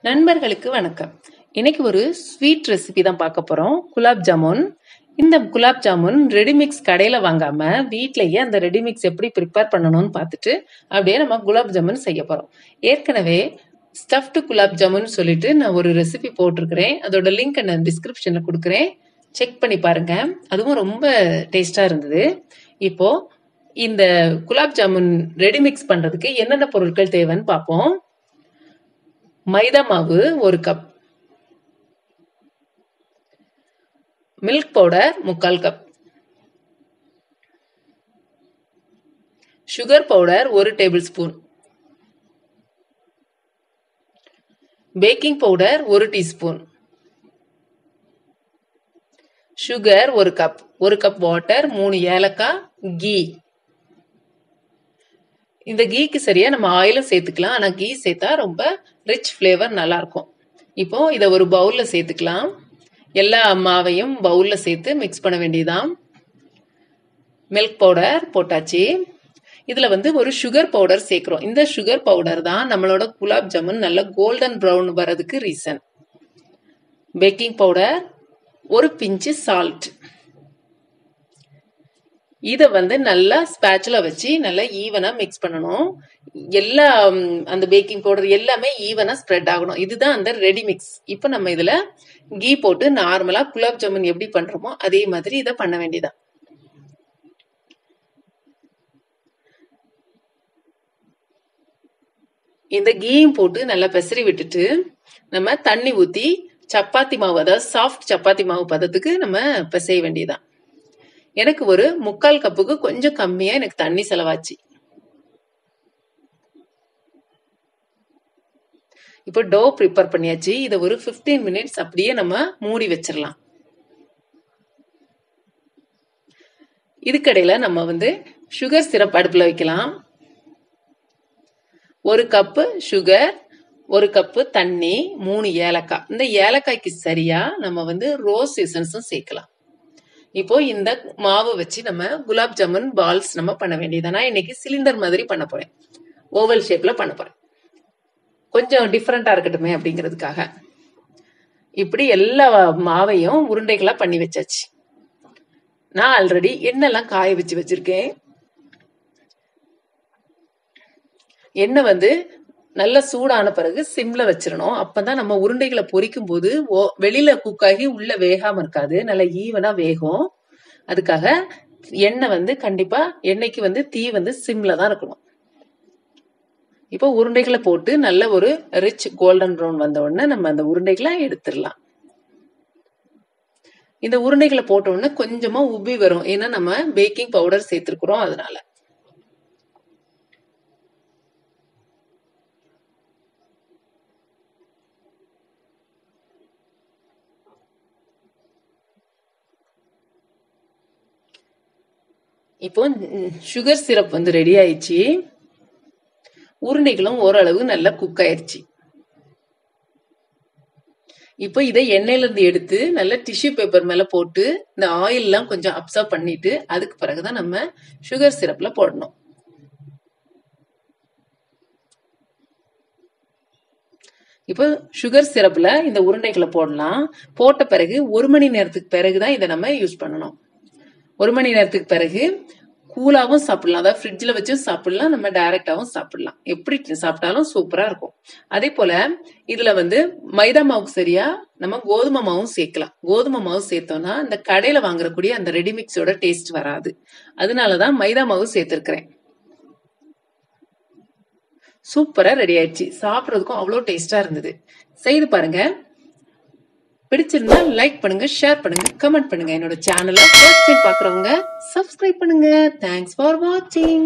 நண்பர்களுக்கு வணக்கம். இன்னைக்கு ஒரு ஸ்வீட் ரெசிபி தான் பார்க்க போறோம். குலாப் ஜாமுன். இந்த குலாப் ஜாமுன் ரெடிமிக்ஸ் கடையில வாங்காம வீட்லயே அந்த ரெடிமிக்ஸ் எப்படி ப்ரிப்பேர் பண்ணணும்னு பார்த்துட்டு அப்படியே நம்ம குலாப் ஜாமுன் செய்ய போறோம். ஏற்கனவே ஸ்டஃப்டு குலாப் ஜாமுன் சொல்லிட்டு நான் ஒரு ரெசிபி போட்டிருக்கிறேன். அதோட லிங்க் நான் டிஸ்கிரிப்ஷன்ல கொடுக்குறேன். செக் பண்ணி பாருங்க. அதுவும் ரொம்ப டேஸ்டா இருந்தது. இப்போ இந்த குலாப் ஜாமுன் ரெடிமிக்ஸ் பண்றதுக்கு என்னென்ன பொருட்கள் தேவைன்னு பார்ப்போம். மைதா மாவு 1 cup, milk powder 3/4 cup, sugar powder 1 table spoon, baking powder 1 teaspoon, sugar 1 cup, 1 cup water, 3 ஏலக்காய், கீ. இந்த கீக்கு சரியா நம்ம ஆயிலும் சேர்த்துக்கலாம். ஆனா கீ சேர்த்தா ரொம்ப ரிச் ஃபிளேவர் நல்லா இருக்கும். இப்போ இதை ஒரு பவுல்ல சேர்த்துக்கலாம். எல்லா மாவையும் பவுல்ல சேர்த்து மிக்ஸ் பண்ண வேண்டியதான். மில்க் பவுடர் போட்டாச்சு. இதுல ஒரு சுகர் பவுடர் சேர்க்கிறோம். இந்த சுகர் பவுடர் தான் நம்மளோட குலாப் ஜாமுன் நல்ல கோல்டன் ப்ரௌன் வரதுக்கு ரீசன். பேக்கிங் பவுடர், ஒரு பிஞ்சு சால்ட். இத நல்லா ஸ்பேச்சுலா வச்சு நல்லா ஈவனா மிக்ஸ் பண்ணணும். எல்லா அந்த பேக்கிங் பவுடர் எல்லாமே ஈவனா ஸ்ப்ரெட் ஆகணும். இதுதான் அந்த ரெடி மிக்ஸ். இப்ப நம்ம இதுல கீ போட்டு நார்மலா குலாப் ஜாமுன் எப்படி பண்றோமோ அதே மாதிரி இதை பண்ண வேண்டியதான். இந்த கீயும் போட்டு நல்லா பெசரி விட்டுட்டு நம்ம தண்ணி ஊத்தி சப்பாத்தி மாவு, அதாவது சாஃப்ட் சப்பாத்தி மாவு பதத்துக்கு நம்ம பிசைய வேண்டியதான். எனக்கு ஒரு 3/4 கப்புக்கு கொஞ்சம் கம்மியா எனக்கு தண்ணி செலவாச்சு. இப்போ டோ ப்ரிப்பேர் பண்ணியாச்சு. இதை ஒரு 15 மினிட்ஸ் அப்படியே நம்ம மூடி வச்சிடலாம். இதுக்கடையில நம்ம சுகர் சிரப் அடுப்புல வைக்கலாம். 1 கப்பு சுகர், 1 கப்பு தண்ணி, 3 ஏலக்காய். இந்த ஏலக்காய்க்கு சரியா நம்ம ரோஸ் எசன்ஸும் சேர்க்கலாம். இப்போ இந்த மாவு வச்சு நம்ம குலாப் ஜாமுன் பால்ஸ் நம்ம பண்ண வேண்டியது. நான் இன்னைக்கு சிலிண்டர் மாதிரி பண்ண போறேன். ஓவல் ஷேப்ல பண்ண போறேன். கொஞ்சம் டிஃபரெண்டா இருக்கட்டுமே அப்படிங்கிறதுக்காக இப்படி எல்லா மாவையும் உருண்டைகளா பண்ணி வச்சாச்சு. நான் ஆல்ரெடி எண்ணெய்லாம் காய வச்சு வச்சிருக்கேன். எண்ணெய் நல்ல சூடான பிறகு சிம்ல வச்சிடணும். அப்பதான் நம்ம உருண்டைகளை பொரிக்கும் போது வெளியில குக் ஆகி உள்ள வேகாம இருக்காது, நல்ல ஈவனா வேகும். அதுக்காக எண்ணெய் கண்டிப்பா எண்ணெய்க்கு தீ சிம்ல தான் இருக்கணும். இப்போ உருண்டைகளை போட்டு நல்ல ஒரு ரிச் கோல்டன் ப்ரௌன் வந்த உடனே நம்ம அந்த உருண்டைகளை எடுத்துடலாம். இந்த உருண்டைகளை போட்ட உடனே கொஞ்சமா உப்பி வரும். ஏன்னா நம்ம பேக்கிங் பவுடர் சேர்த்திருக்கிறோம். அதனால இப்போ சுகர் சிரப் ரெடி ஆயிடுச்சு. உருண்டைகளும் ஓரளவு நல்லா குக் ஆயிடுச்சு. இப்போ இதை எண்ணெயில இருந்து எடுத்து நல்ல டிஷ்யூ பேப்பர் மேல போட்டு இந்த ஆயில் எல்லாம் கொஞ்சம் அப்சர்வ் பண்ணிட்டு அதுக்கு பிறகுதான் நம்ம சுகர் சிரப்ல போடணும். இப்போ சுகர் சிரப்ல இந்த உருண்டைகளை போடலாம். போட்ட பிறகு 1 மணி நேரத்துக்கு பிறகுதான் இதை நம்ம யூஸ் பண்ணணும். 1 மணி நேரத்துக்கு பிறகு கூலாவும் சாப்பிடலாம். அதாவது ஃப்ரிட்ஜ்ல வச்சும் சாப்பிடலாம், நம்ம டைரக்டாவும் சாப்பிடலாம். எப்படி சாப்பிட்டாலும் சூப்பரா இருக்கும். அதே போல இதுல மைதா மாவுக்கு சரியா நம்ம கோதுமை மாவும் சேர்க்கலாம். கோதுமை மாவு சேர்த்தோம்னா இந்த கடையில வாங்குறக்கூடிய அந்த ரெடிமிக்ஸோட டேஸ்ட் வராது. அதனாலதான் மைதா மாவு சேர்த்திருக்கிறேன். சூப்பரா ரெடி ஆயிடுச்சு. சாப்பிடறதுக்கும் அவ்வளவு டேஸ்டா இருந்தது. செய்து பாருங்க. பிடிச்சிருந்தா லைக் பண்ணுங்க, ஷேர் பண்ணுங்க, கமெண்ட் பண்ணுங்க. என்னோட சேனலை ஃபர்ஸ்ட் டைம் பாக்குறவங்க சப்ஸ்கிரைப் பண்ணுங்க. தேங்க்ஸ் ஃபார் வாட்சிங்.